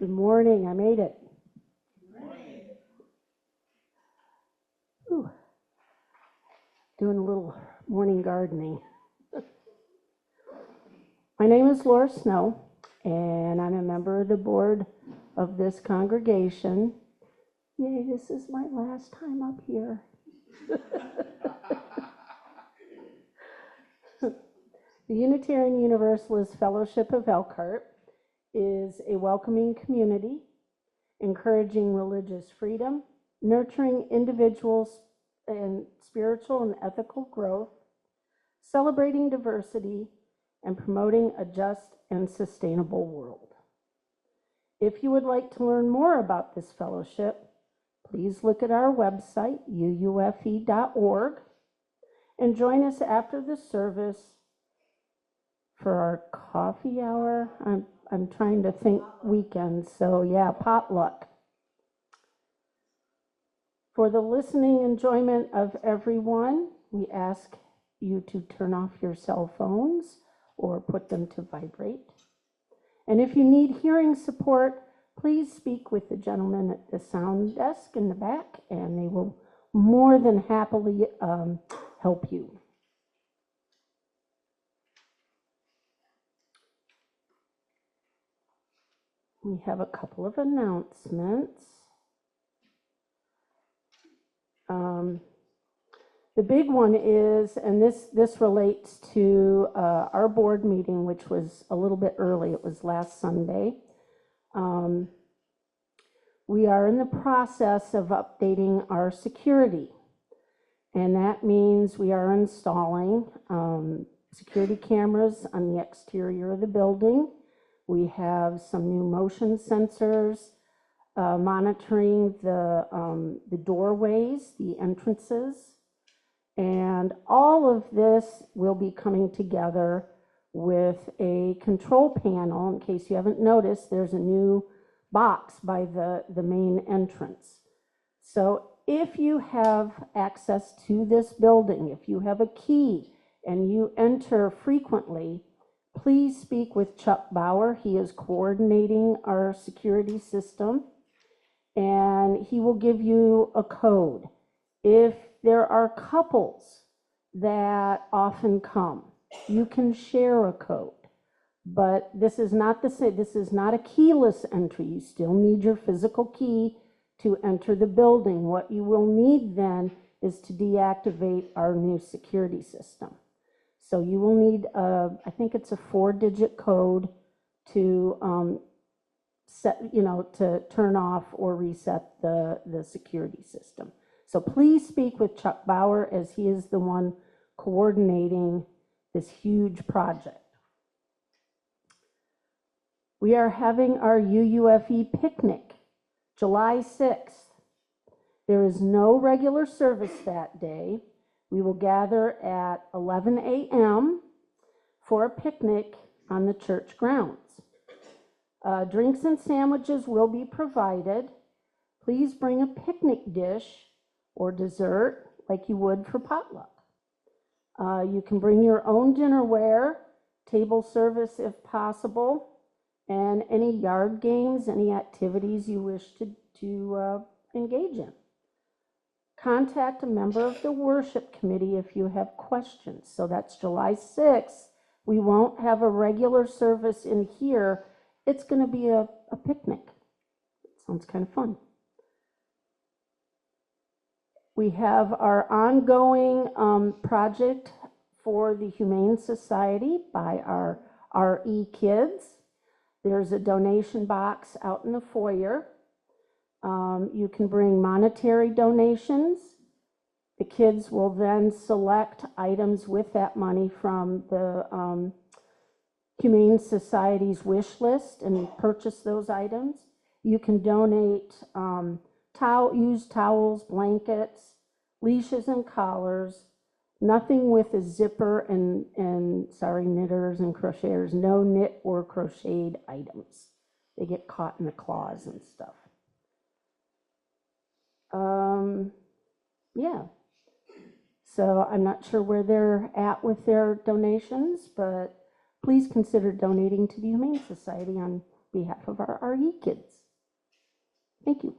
Good morning. I made it. Good morning. Ooh. Doing a little morning gardening. My name is Laura Snow, and I'm a member of the board of this congregation. Yay, this is my last time up here. The Unitarian Universalist Fellowship of Elkhart is a welcoming community, encouraging religious freedom, nurturing individuals and spiritual and ethical growth, celebrating diversity, and promoting a just and sustainable world. If you would like to learn more about this fellowship, please look at our website, uufe.org, and join us after the service for our coffee hour. I'm trying to think weekends, so yeah, potluck. For the listening enjoyment of everyone, we ask you to turn off your cell phones or put them to vibrate. And if you need hearing support, please speak with the gentleman at the sound desk in the back, and they will more than happily help you. We have a couple of announcements. The big one is, and this relates to our board meeting, which was a little bit early. It was last Sunday. We are in the process of updating our security, and that means we are installing security cameras on the exterior of the building. We have some new motion sensors monitoring the doorways, the entrances, and all of this will be coming together with a control panel. In case you haven't noticed, there's a new box by the main entrance. So if you have access to this building, if you have a key and you enter frequently, please speak with Chuck Bauer. He is coordinating our security system, and he will give you a code. If there are couples that often come, you can share a code. But this is not this is not a keyless entry. You still need your physical key to enter the building. What you will need then is to deactivate our new security system. So you will need, I think it's a 4-digit code to to turn off or reset the security system. So please speak with Chuck Bauer, as he is the one coordinating this huge project. We are having our UUFE picnic, July 6th. There is no regular service that day. We will gather at 11 a.m. for a picnic on the church grounds. Drinks and sandwiches will be provided. Please bring a picnic dish or dessert like you would for potluck. You can bring your own dinnerware, table service if possible, and any yard games, any activities you wish to engage in. Contact a member of the worship committee if you have questions. So that's July 6th. We won't have a regular service in here. It's going to be a picnic. Sounds kind of fun. We have our ongoing project for the Humane Society by our RE kids. There's a donation box out in the foyer. You can bring monetary donations. The kids will then select items with that money from the Humane Society's wish list and purchase those items. You can donate used towels, blankets, leashes and collars, nothing with a zipper and sorry, knitters and crocheters, no knit or crocheted items. They get caught in the claws and stuff. Yeah. So I'm not sure where they're at with their donations, but please consider donating to the Humane Society on behalf of our RE kids. Thank you.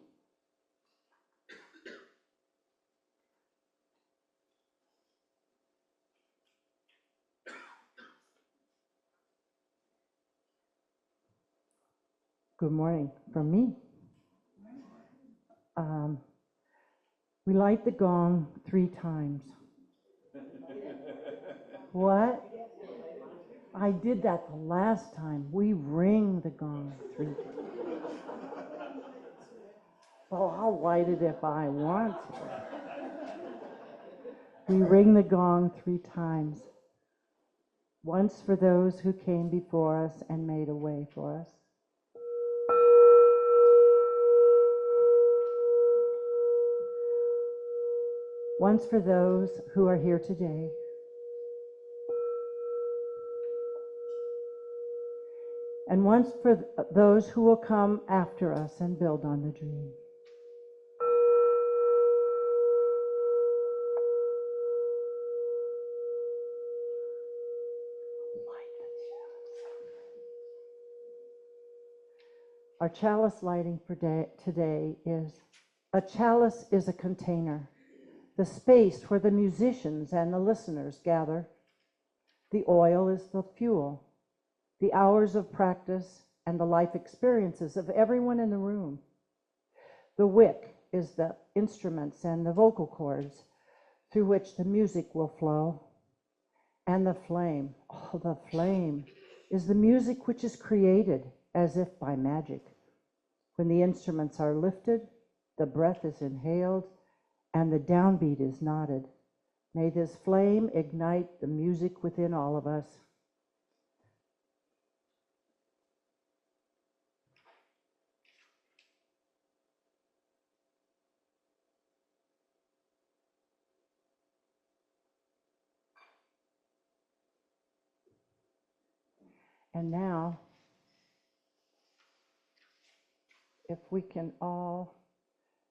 Good morning from me. We light the gong 3 times. What? I did that the last time. We ring the gong 3 times. Well, I'll light it if I want to. We ring the gong 3 times. Once for those who came before us and made a way for us. Once for those who are here today. And once for those who will come after us and build on the dream. Our chalice lighting for today is, a chalice is a container the space where the musicians and the listeners gather. The oil is the fuel, the hours of practice and the life experiences of everyone in the room. The wick is the instruments and the vocal cords through which the music will flow. And the flame, oh, the flame is the music which is created as if by magic. When the instruments are lifted, the breath is inhaled, and the downbeat is nodded. May this flame ignite the music within all of us. And now, if we can all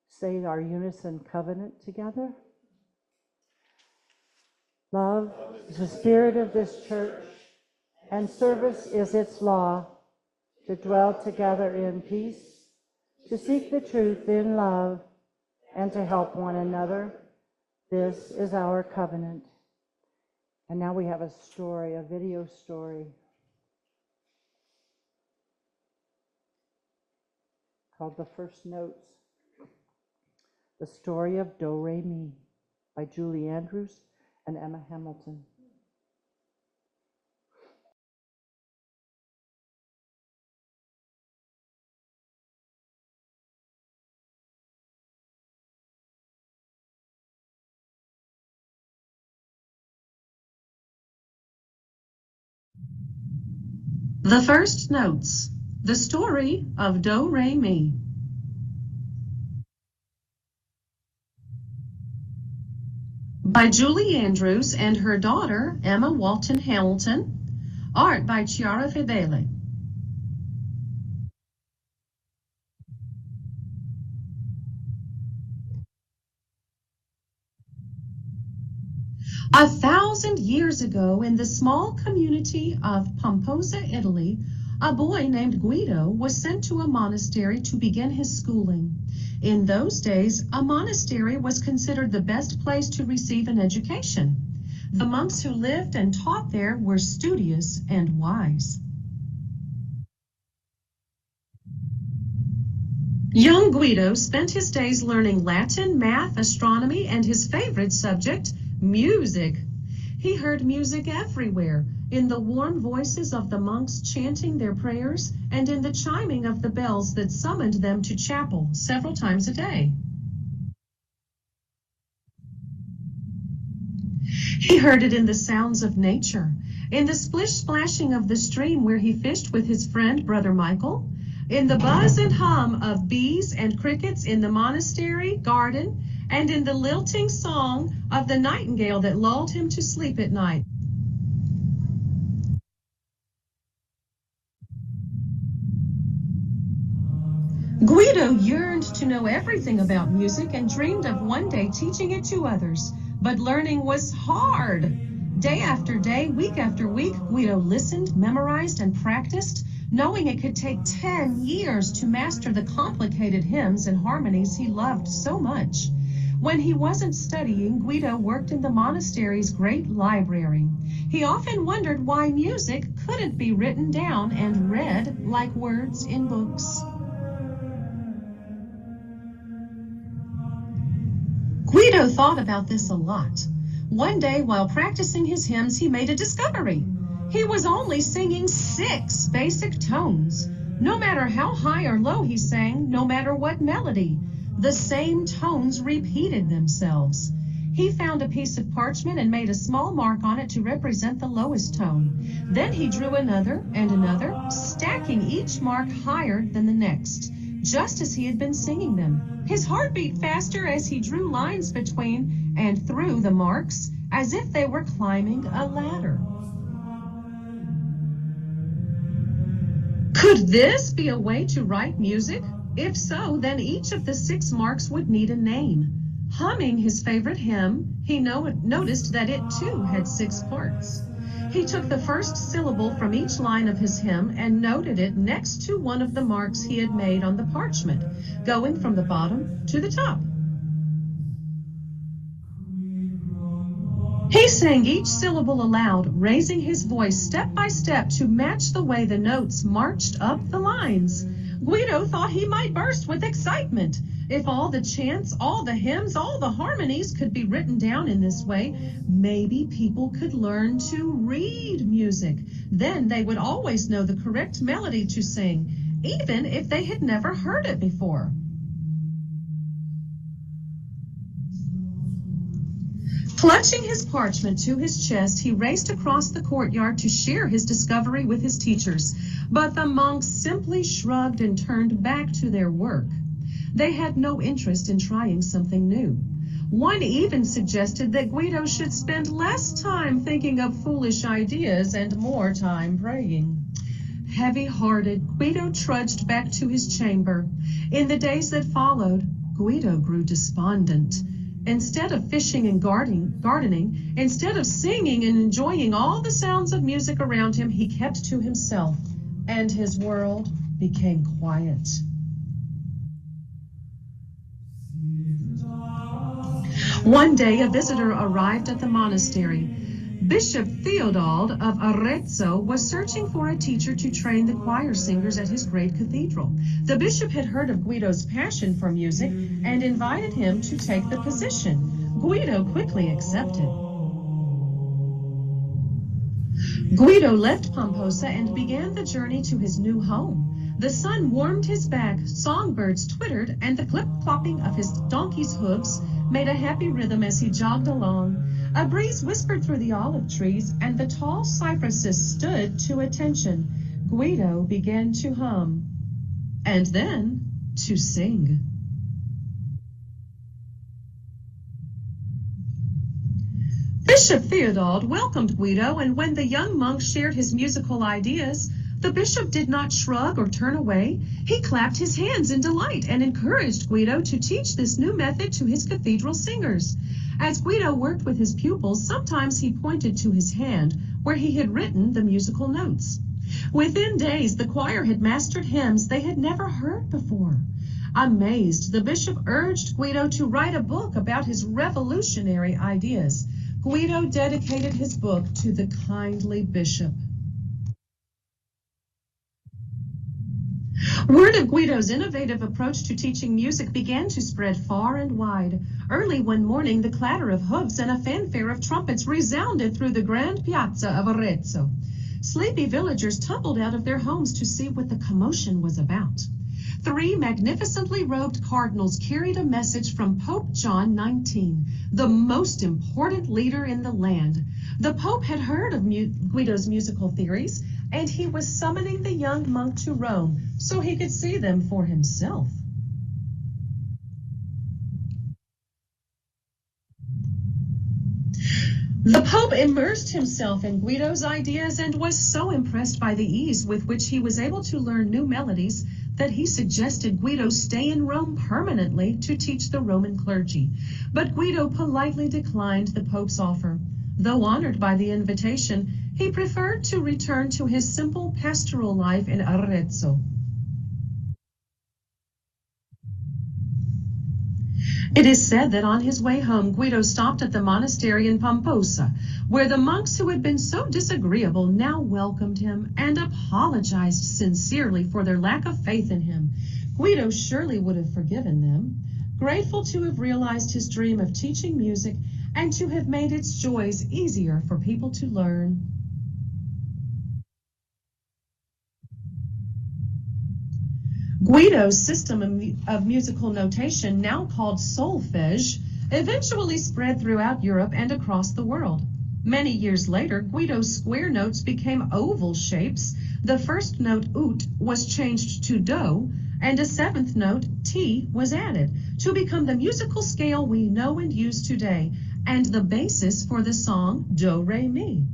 say our unison covenant together. Love is the spirit of this church, and service is its law, to dwell together in peace, to seek the truth in love, and to help one another. This is our covenant. And now we have a story, a video story, called The First Notes. The Story of Do Re Mi by Julie Andrews and Emma Hamilton. The First Notes, the story of Do Re Mi. By Julie Andrews and her daughter, Emma Walton Hamilton. Art by Chiara Fedele. A 1,000 years ago, in the small community of Pomposa, Italy, a boy named Guido was sent to a monastery to begin his schooling. In those days, a monastery was considered the best place to receive an education. The monks who lived and taught there were studious and wise. Young Guido spent his days learning Latin, math, astronomy, and his favorite subject, music. He heard music everywhere, in the warm voices of the monks chanting their prayers and in the chiming of the bells that summoned them to chapel several times a day. He heard it in the sounds of nature, in the splish-splashing of the stream where he fished with his friend Brother Michael, in the buzz and hum of bees and crickets in the monastery garden, and in the lilting song of the nightingale that lulled him to sleep at night. Guido yearned to know everything about music and dreamed of one day teaching it to others, but learning was hard. Day after day, week after week, Guido listened, memorized, and practiced, knowing it could take 10 years to master the complicated hymns and harmonies he loved so much. When he wasn't studying, Guido worked in the monastery's great library. He often wondered why music couldn't be written down and read like words in books. Guido thought about this a lot. One day, while practicing his hymns, he made a discovery. He was only singing 6 basic tones. No matter how high or low he sang, no matter what melody, the same tones repeated themselves. He found a piece of parchment and made a small mark on it to represent the lowest tone. Then he drew another and another, stacking each mark higher than the next, just as he had been singing them. His heart beat faster as he drew lines between and through the marks, as if they were climbing a ladder. Could this be a way to write music? If so, then each of the 6 marks would need a name. Humming his favorite hymn, he noticed that it too had 6 parts. He took the first syllable from each line of his hymn and noted it next to one of the marks he had made on the parchment, going from the bottom to the top. He sang each syllable aloud, raising his voice step by step to match the way the notes marched up the lines. Guido thought he might burst with excitement. If all the chants, all the hymns, all the harmonies could be written down in this way, maybe people could learn to read music. Then they would always know the correct melody to sing, even if they had never heard it before. Clutching his parchment to his chest, he raced across the courtyard to share his discovery with his teachers. But the monks simply shrugged and turned back to their work. They had no interest in trying something new. One even suggested that Guido should spend less time thinking of foolish ideas and more time praying. Heavy-hearted, Guido trudged back to his chamber. In the days that followed, Guido grew despondent. Instead of fishing and gardening, instead of singing and enjoying all the sounds of music around him, he kept to himself, and his world became quiet. One day, a visitor arrived at the monastery. Bishop Theodald of Arezzo was searching for a teacher to train the choir singers at his great cathedral. The bishop had heard of Guido's passion for music and invited him to take the position. Guido quickly accepted. Guido left Pomposa and began the journey to his new home. The sun warmed his back, songbirds twittered, and the clip-clopping of his donkey's hooves made a happy rhythm as he jogged along. A breeze whispered through the olive trees, and the tall cypresses stood to attention. Guido began to hum, and then to sing. Bishop Theodald welcomed Guido, and when the young monk shared his musical ideas, the bishop did not shrug or turn away. He clapped his hands in delight and encouraged Guido to teach this new method to his cathedral singers. As Guido worked with his pupils, sometimes he pointed to his hand where he had written the musical notes. Within days, the choir had mastered hymns they had never heard before. Amazed, the bishop urged Guido to write a book about his revolutionary ideas. Guido dedicated his book to the kindly bishop. Word of Guido's innovative approach to teaching music began to spread far and wide. Early one morning, the clatter of hoofs and a fanfare of trumpets resounded through the grand piazza of Arezzo. Sleepy villagers tumbled out of their homes to see what the commotion was about. 3 magnificently robed cardinals carried a message from Pope John XIX, the most important leader in the land. The Pope had heard of Guido's musical theories, and he was summoning the young monk to Rome so he could see them for himself. The Pope immersed himself in Guido's ideas and was so impressed by the ease with which he was able to learn new melodies that he suggested Guido stay in Rome permanently to teach the Roman clergy. But Guido politely declined the Pope's offer. Though honored by the invitation, he preferred to return to his simple pastoral life in Arezzo. It is said that on his way home, Guido stopped at the monastery in Pomposa, where the monks who had been so disagreeable now welcomed him and apologized sincerely for their lack of faith in him. Guido surely would have forgiven them, grateful to have realized his dream of teaching music and to have made its joys easier for people to learn. Guido's system of musical notation, now called solfege, eventually spread throughout Europe and across the world. Many years later, Guido's square notes became oval shapes. The first note, ut, was changed to do, and a 7th note, ti, was added to become the musical scale we know and use today, and the basis for the song Do Re Mi.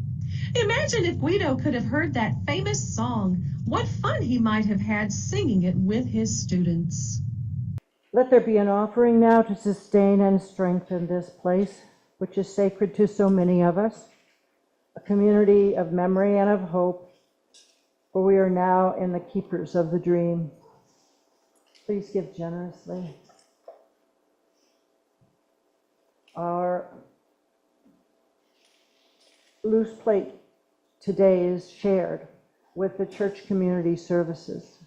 Imagine if Guido could have heard that famous song. What fun he might have had singing it with his students. Let there be an offering now to sustain and strengthen this place, which is sacred to so many of us, a community of memory and of hope, for we are now in the keepers of the dream. Please give generously. Our loose plate today is shared with the church community services.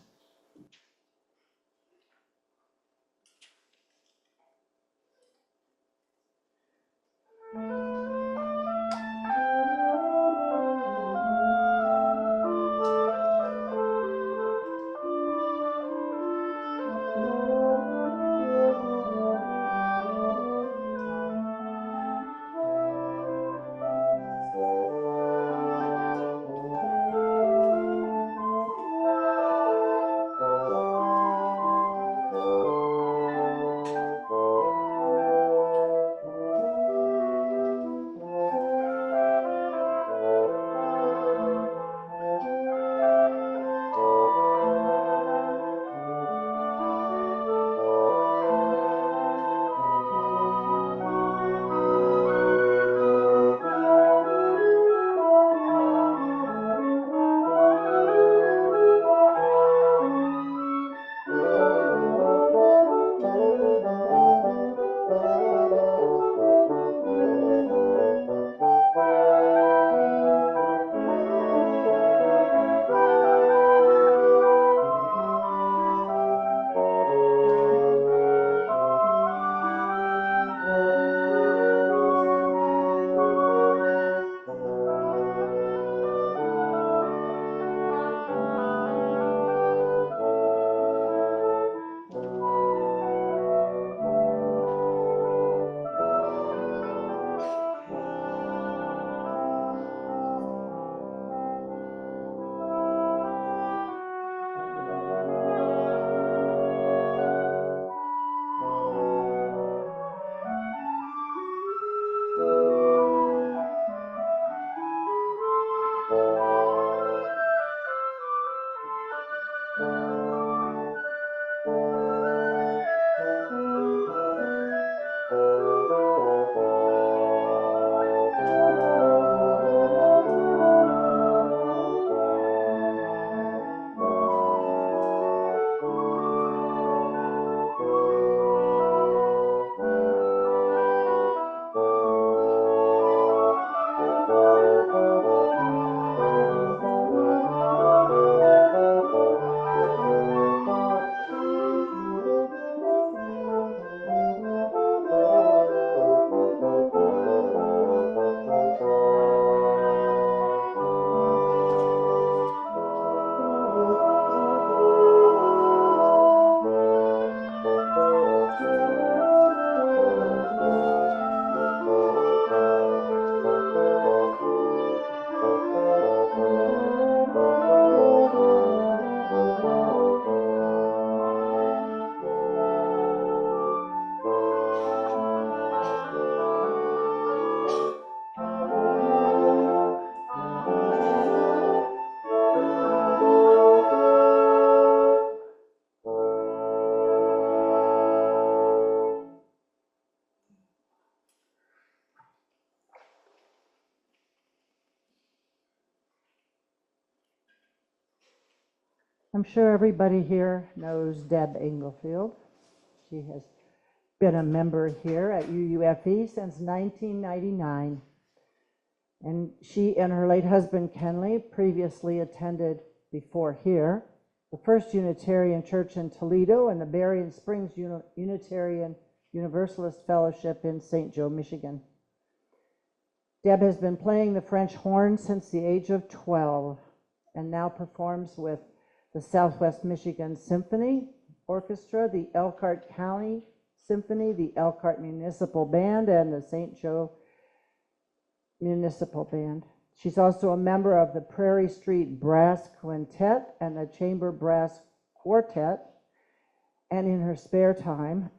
I'm sure everybody here knows Deb Inglefield. She has been a member here at UUFE since 1999. And she and her late husband, Kenley, previously attended before here the First Unitarian Church in Toledo and the Berrien Springs Unitarian Universalist Fellowship in St. Joe, Michigan. Deb has been playing the French horn since the age of 12 and now performs with the Southwest Michigan Symphony Orchestra, the Elkhart County Symphony, the Elkhart Municipal Band, and the St. Joe Municipal Band. She's also a member of the Prairie Street Brass Quintet and the Chamber Brass Quartet. And in her spare time,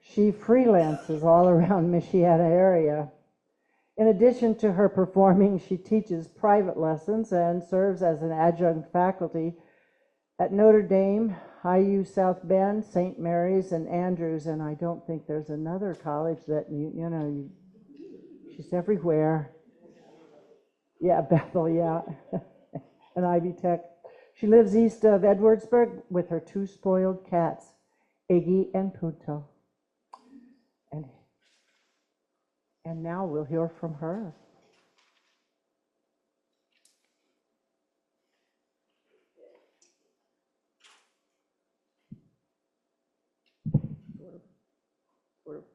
she freelances all around Michiana area. In addition to her performing, she teaches private lessons and serves as an adjunct faculty at Notre Dame, IU South Bend, St. Mary's, and Andrews. And I don't think there's another college that, she's everywhere. Yeah, Bethel, yeah. And Ivy Tech. She lives east of Edwardsburg with her two spoiled cats, Iggy and Punto. And And now we'll hear from her.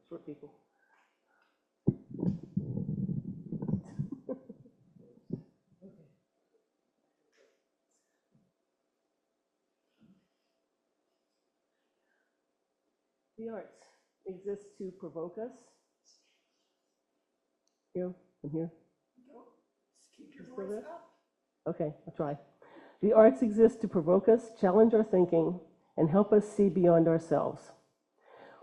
Short people. The arts exist to provoke us. Here, I'm here. Keep your voice up. Okay, I'll try. The arts exist to provoke us, challenge our thinking, and help us see beyond ourselves.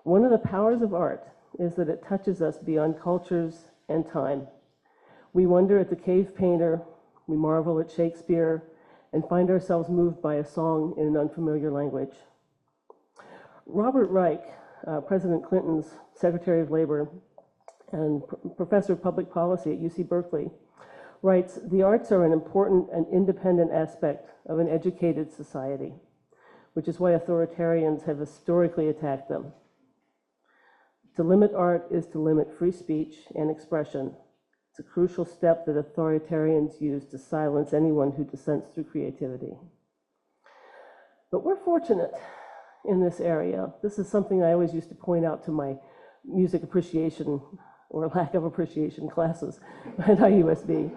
One of the powers of art is that it touches us beyond cultures and time. We wonder at the cave painter, we marvel at Shakespeare, and find ourselves moved by a song in an unfamiliar language. Robert Reich, President Clinton's Secretary of Labor and Professor of Public Policy at UC Berkeley, writes, "The arts are an important and independent aspect of an educated society, which is why authoritarians have historically attacked them. To limit art is to limit free speech and expression. It's a crucial step that authoritarians use to silence anyone who dissents through creativity." But we're fortunate in this area. This is something I always used to point out to my music appreciation or lack of appreciation classes at IUSB.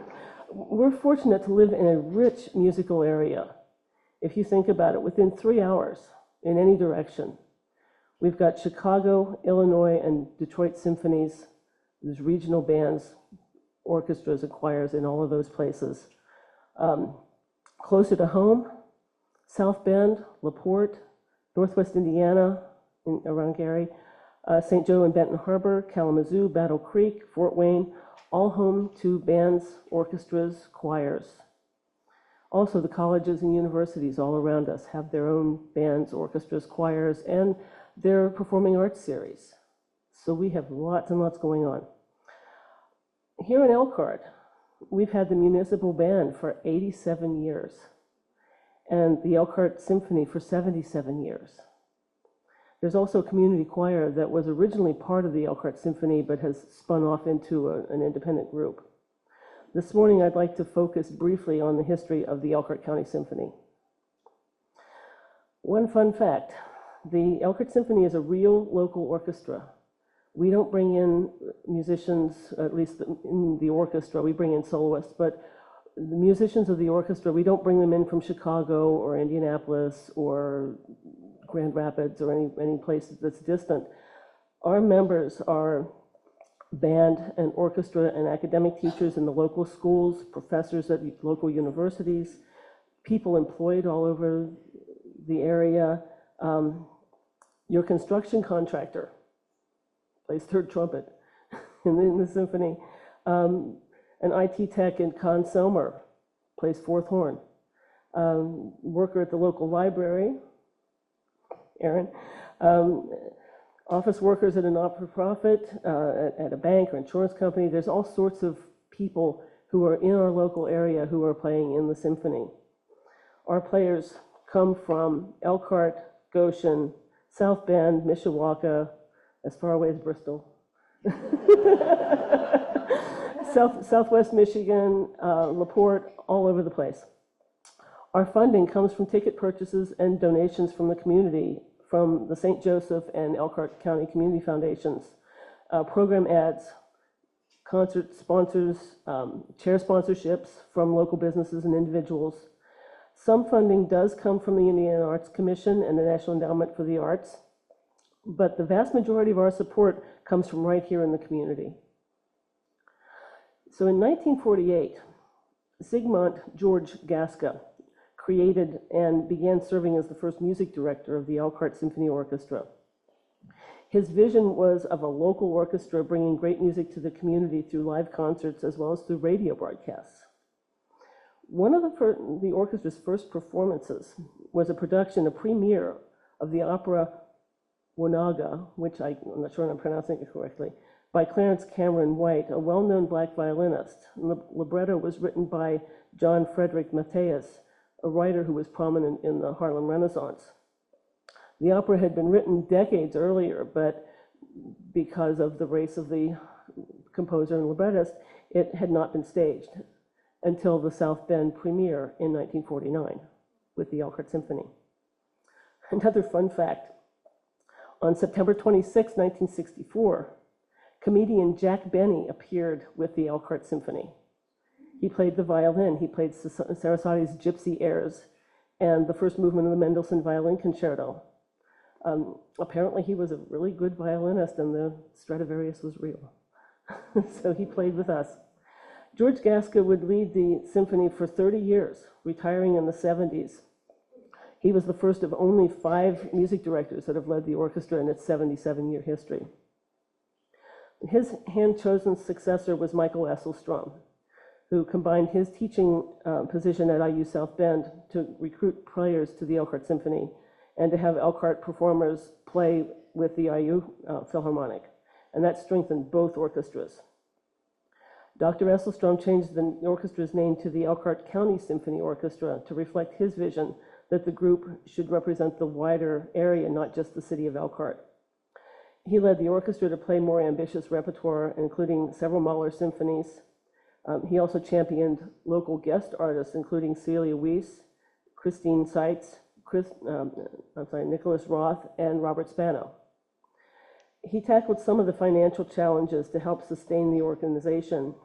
We're fortunate to live in a rich musical area. If you think about it, within 3 hours in any direction, we've got Chicago, Illinois, and Detroit symphonies. There's regional bands, orchestras, and choirs in all of those places. Closer to home, South Bend, LaPorte, Northwest Indiana, around Gary, St. Joe and Benton Harbor, Kalamazoo, Battle Creek, Fort Wayne, all home to bands, orchestras, choirs. Also, the colleges and universities all around us have their own bands, orchestras, choirs, and their performing arts series. So we have lots and lots going on. Here in Elkhart, we've had the municipal band for 87 years, and the Elkhart Symphony for 77 years. There's also a community choir that was originally part of the Elkhart Symphony but has spun off into an independent group. This morning, I'd like to focus briefly on the history of the Elkhart County Symphony. One fun fact, the Elkhart Symphony is a real local orchestra. We don't bring in musicians, at least in the orchestra, we bring in soloists, but the musicians of the orchestra, we don't bring them in from Chicago or Indianapolis or Grand Rapids or any place that's distant. Our members are band and orchestra and academic teachers in the local schools, professors at local universities, people employed all over the area. Your construction contractor plays third trumpet in the symphony. An IT tech in Con Selmer plays fourth horn. Worker at the local library, Aaron. Office workers at a not-for-profit, at a bank or insurance company. There's all sorts of people who are in our local area who are playing in the symphony. Our players come from Elkhart, Goshen, South Bend, Mishawaka, as far away as Bristol. Southwest Michigan, LaPorte, all over the place. Our funding comes from ticket purchases and donations from the community, from the St. Joseph and Elkhart County Community Foundations, program ads, concert sponsors, chair sponsorships from local businesses and individuals. Some funding does come from the Indiana Arts Commission and the National Endowment for the Arts, but the vast majority of our support comes from right here in the community. So in 1948, Zygmunt George Gaska created and began serving as the first music director of the Elkhart Symphony Orchestra. His vision was of a local orchestra bringing great music to the community through live concerts as well as through radio broadcasts. One of the orchestra's first performances was a premiere of the opera Wanaga, which I'm not sure I'm pronouncing it correctly, by Clarence Cameron White, a well-known black violinist. The libretto was written by John Frederick Matthias, a writer who was prominent in the Harlem Renaissance. The opera had been written decades earlier, but because of the race of the composer and librettist, it had not been staged until the South Bend premiere in 1949 with the Elkhart Symphony. Another fun fact, on September 26, 1964, comedian Jack Benny appeared with the Elkhart Symphony. He played the violin, he played Sarasate's Gypsy Airs, and the first movement of the Mendelssohn Violin Concerto. Apparently he was a really good violinist and the Stradivarius was real. So he played with us. George Gaska would lead the symphony for 30 years, retiring in the 70s. He was the first of only 5 music directors that have led the orchestra in its 77-year history. His hand-chosen successor was Michael Esselstrom, who combined his teaching position at IU South Bend to recruit players to the Elkhart Symphony and to have Elkhart performers play with the IU Philharmonic. And that strengthened both orchestras. Dr. Esselstrom changed the orchestra's name to the Elkhart County Symphony Orchestra to reflect his vision that the group should represent the wider area, not just the city of Elkhart. He led the orchestra to play more ambitious repertoire, including several Mahler symphonies. He also championed local guest artists, including Celia Weiss, Christine Seitz, Nicholas Roth, and Robert Spano. He tackled some of the financial challenges to help sustain the organization.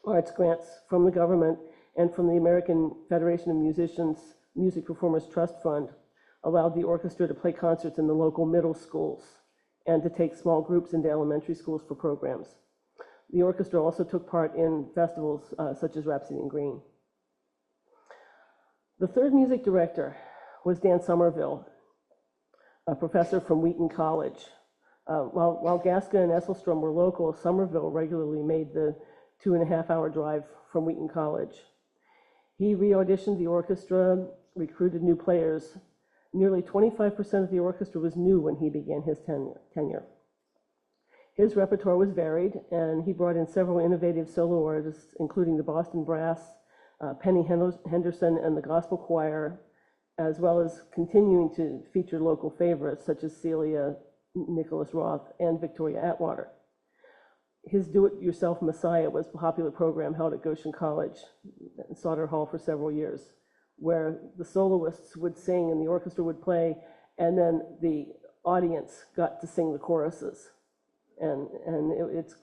Arts grants from the government and from the American Federation of Musicians Music Performers Trust Fund allowed the orchestra to play concerts in the local middle schools and to take small groups into elementary schools for programs. The orchestra also took part in festivals such as Rhapsody in Green. The third music director was Dan Somerville, a professor from Wheaton College. While Gaska and Esselstrom were local, Somerville regularly made the 2.5-hour drive from Wheaton College. He re-auditioned the orchestra, recruited new players. Nearly 25% of the orchestra was new when he began his tenure. His repertoire was varied, and he brought in several innovative solo artists, including the Boston Brass, Penny Henderson, and the Gospel Choir, as well as continuing to feature local favorites such as Celia, Nicholas Roth, and Victoria Atwater. His Do-It-Yourself Messiah was a popular program held at Goshen College and Sauter Hall for several years, where the soloists would sing and the orchestra would play, and then the audience got to sing the choruses. And it's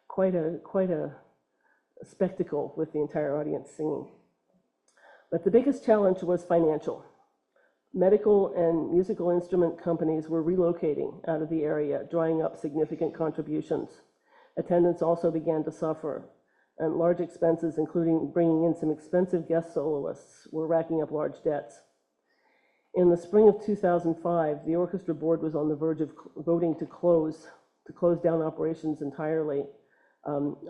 quite a spectacle with the entire audience singing. But the biggest challenge was financial. Medical and musical instrument companies were relocating out of the area, drawing up significant contributions. Attendance also began to suffer, and large expenses, including bringing in some expensive guest soloists, were racking up large debts. In the spring of 2005, the orchestra board was on the verge of voting to close down operations entirely.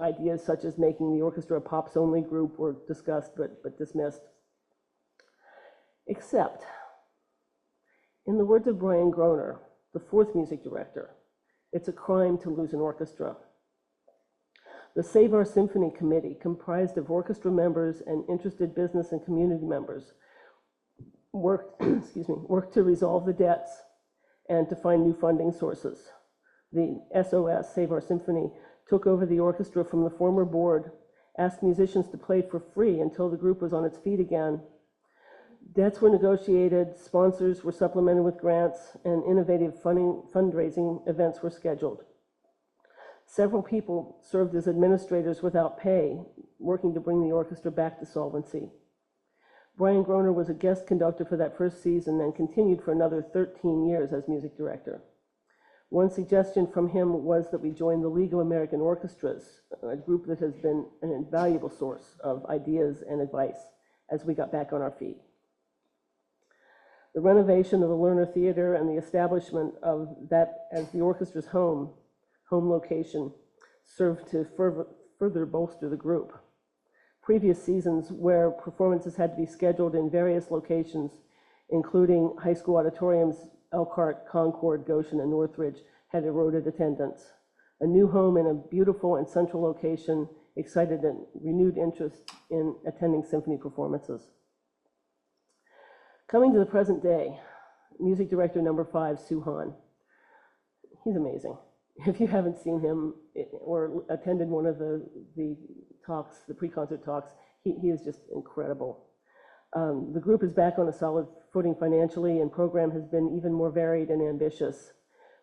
Ideas such as making the orchestra a pops-only group were discussed but dismissed. Except, in the words of Brian Groner, the fourth music director, it's a crime to lose an orchestra. The Save Our Symphony Committee, comprised of orchestra members and interested business and community members, worked to resolve the debts and to find new funding sources. The SOS, Save Our Symphony, took over the orchestra from the former board, asked musicians to play for free until the group was on its feet again. Debts were negotiated, sponsors were supplemented with grants, and innovative fundraising events were scheduled. Several people served as administrators without pay, working to bring the orchestra back to solvency. Brian Groner was a guest conductor for that first season and continued for another 13 years as music director. One suggestion from him was that we join the League of American Orchestras, a group that has been an invaluable source of ideas and advice as we got back on our feet. The renovation of the Lerner Theater and the establishment of that as the orchestra's home location served to further bolster the group. Previous seasons where performances had to be scheduled in various locations, including high school auditoriums, Elkhart, Concord, Goshen, and Northridge, had eroded attendance. A new home in a beautiful and central location excited a renewed interest in attending symphony performances. Coming to the present day, music director number 5, Sue Hahn. He's amazing. if you haven't seen him or attended one of the talks, the pre-concert talks, he is just incredible. The group is back on a solid footing financially, and program has been even more varied and ambitious.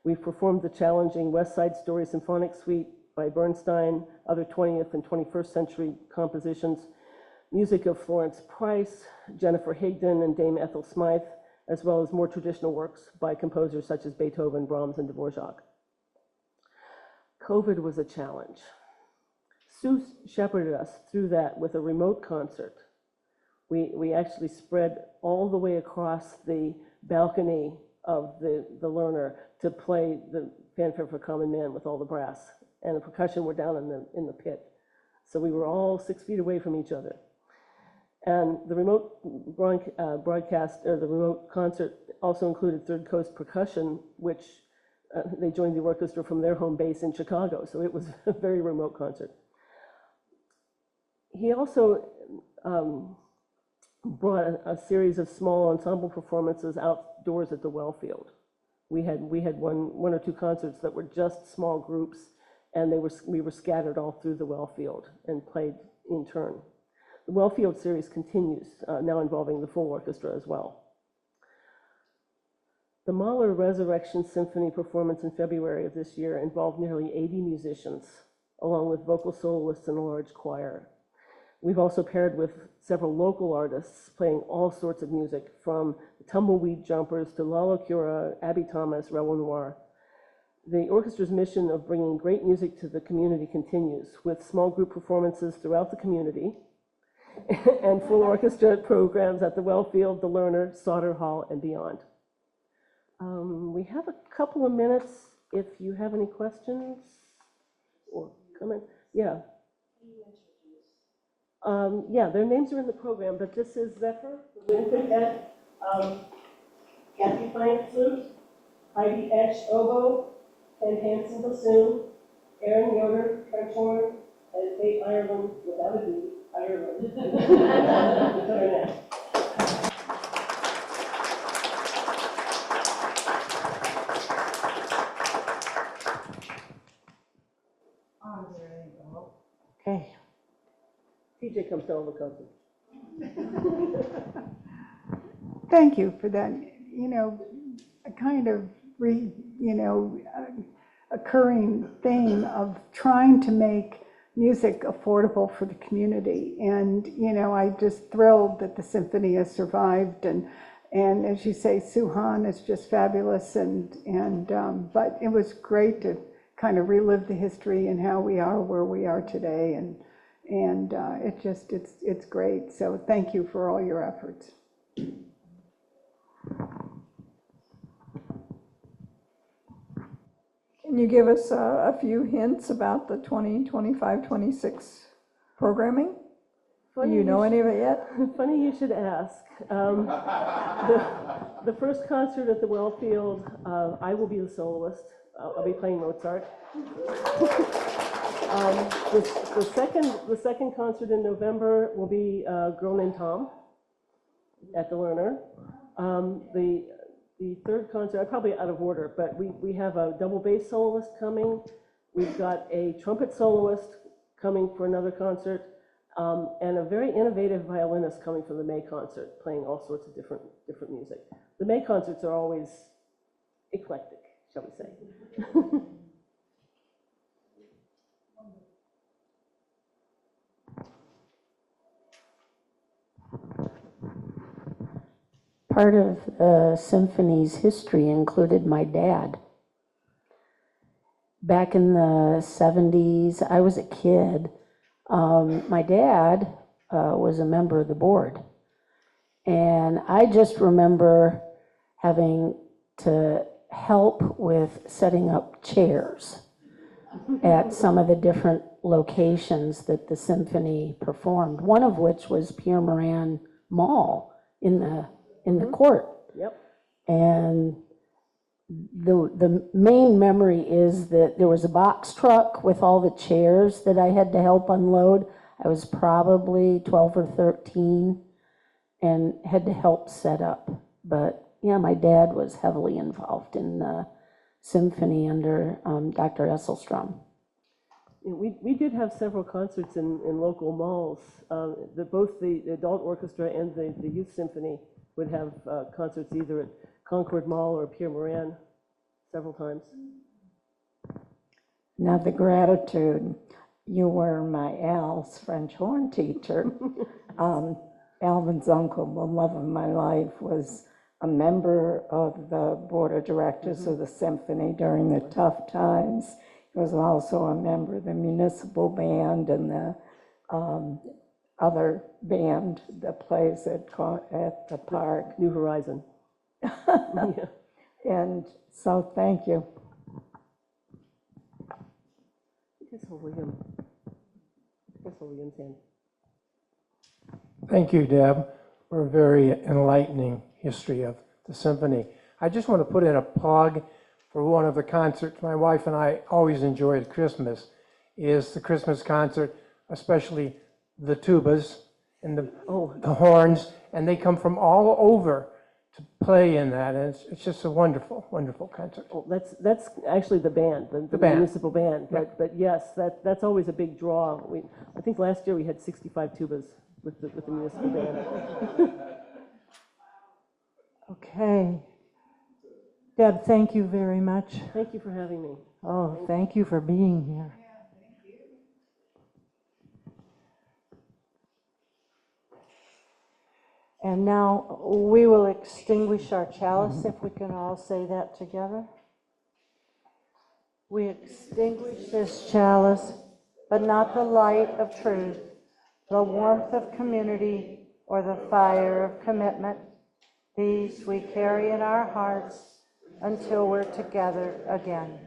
We've performed the challenging West Side Story Symphonic Suite by Bernstein, other 20th and 21st century compositions, music of Florence Price, Jennifer Higdon, and Dame Ethel Smythe, as well as more traditional works by composers such as Beethoven, Brahms, and Dvorak. COVID was a challenge. Sue shepherded us through that with a remote concert. We actually spread all the way across the balcony of the learner to play the Fanfare for Common Man with all the brass, and the percussion were down in the pit. So we were all 6 feet away from each other. And the remote broadcast, or the remote concert, also included Third Coast Percussion, which they joined the orchestra from their home base in Chicago, so it was a very remote concert. He also brought a series of small ensemble performances outdoors at the Wellfield. We had one or two concerts that were just small groups, and we were scattered all through the Wellfield and played in turn. The Wellfield series continues, now involving the full orchestra as well. The Mahler Resurrection Symphony performance in February of this year involved nearly 80 musicians, along with vocal soloists and a large choir. We've also paired with several local artists playing all sorts of music, from the Tumbleweed Jumpers to Lalo Cura, Abby Thomas, Raoul Noir. The orchestra's mission of bringing great music to the community continues, with small group performances throughout the community and full orchestra programs at the Wellfield, the Lerner, Sauter Hall, and beyond. We have a couple of minutes if you have any questions or comments. Yeah. Yeah, their names are in the program, but this is Zephyr Wind Quintet, Kathy Plank flute, Heidi Esch oboe, Ken Hansen bassoon, Aaron Yoder French horn, and Kate Ireland, without a D, Ireland, clarinet. Okay. TJ comes to all the concerts. Thank you for that. A kind of occurring theme of trying to make music affordable for the community. And, I'm just thrilled that the symphony has survived. And as you say, Suhan is just fabulous. But it was great to kind of relive the history and how we are where we are today. And it's great. So thank you for all your efforts. Can you give us a few hints about the 2025-26 programming? Do you know any of it yet? Funny you should ask. The first concert at the Wellfield, I will be the soloist. I'll be playing Mozart. The second concert in November will be A Girl Named Tom at the Lerner. The third concert, I'm probably out of order, but we have a double bass soloist coming. We've got a trumpet soloist coming for another concert, and a very innovative violinist coming for the May concert, playing all sorts of different music. The May concerts are always eclectic, shall we say. Part of the symphony's history included my dad. Back in the 70s, I was a kid. My dad was a member of the board. And I just remember having to help with setting up chairs at some of the different locations that the symphony performed, one of which was Pierre Moran Mall in the court. Yep. And the main memory is that there was a box truck with all the chairs that I had to help unload. I was probably 12 or 13 and had to help set up. But yeah, my dad was heavily involved in the symphony under Dr. Esselstrom. Yeah, we did have several concerts in local malls. Both the adult orchestra and the youth symphony would have concerts either at Concord Mall or Pierre Moran several times. Now, the gratitude. You were my Al's French horn teacher. Alvin's uncle, the love of my life, was a member of the board of directors of the symphony during the tough times. He was also a member of the municipal band and the other band that plays at the park. New Horizon. Yeah. And so, thank you. Just hold William's hand. Thank you, Deb, for a very enlightening history of the symphony. I just want to put in a plug for one of the concerts my wife and I always enjoy at Christmas, is the Christmas concert, especially the tubas and the horns, and they come from all over to play in that, and it's just a wonderful, wonderful concert. Well, that's actually the band, the band. municipal band. Yeah. But yes, that's always a big draw. I think last year we had 65 tubas with the municipal band. Okay. Deb, thank you very much. Thank you for having me. Oh, thank you for being here. And now we will extinguish our chalice, if we can all say that together. We extinguish this chalice, but not the light of truth, the warmth of community, or the fire of commitment. These we carry in our hearts until we're together again.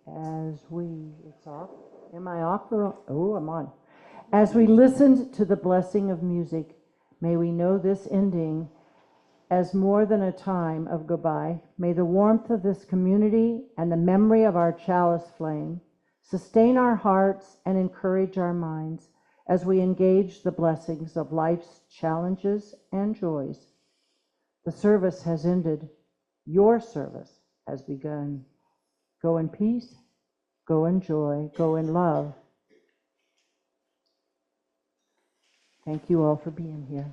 As we, it's off. Am I off? Oh, I'm on. As we listened to the blessing of music, may we know this ending as more than a time of goodbye. May the warmth of this community and the memory of our chalice flame sustain our hearts and encourage our minds as we engage the blessings of life's challenges and joys. The service has ended. Your service has begun. Go in peace, go in joy, go in love. Thank you all for being here.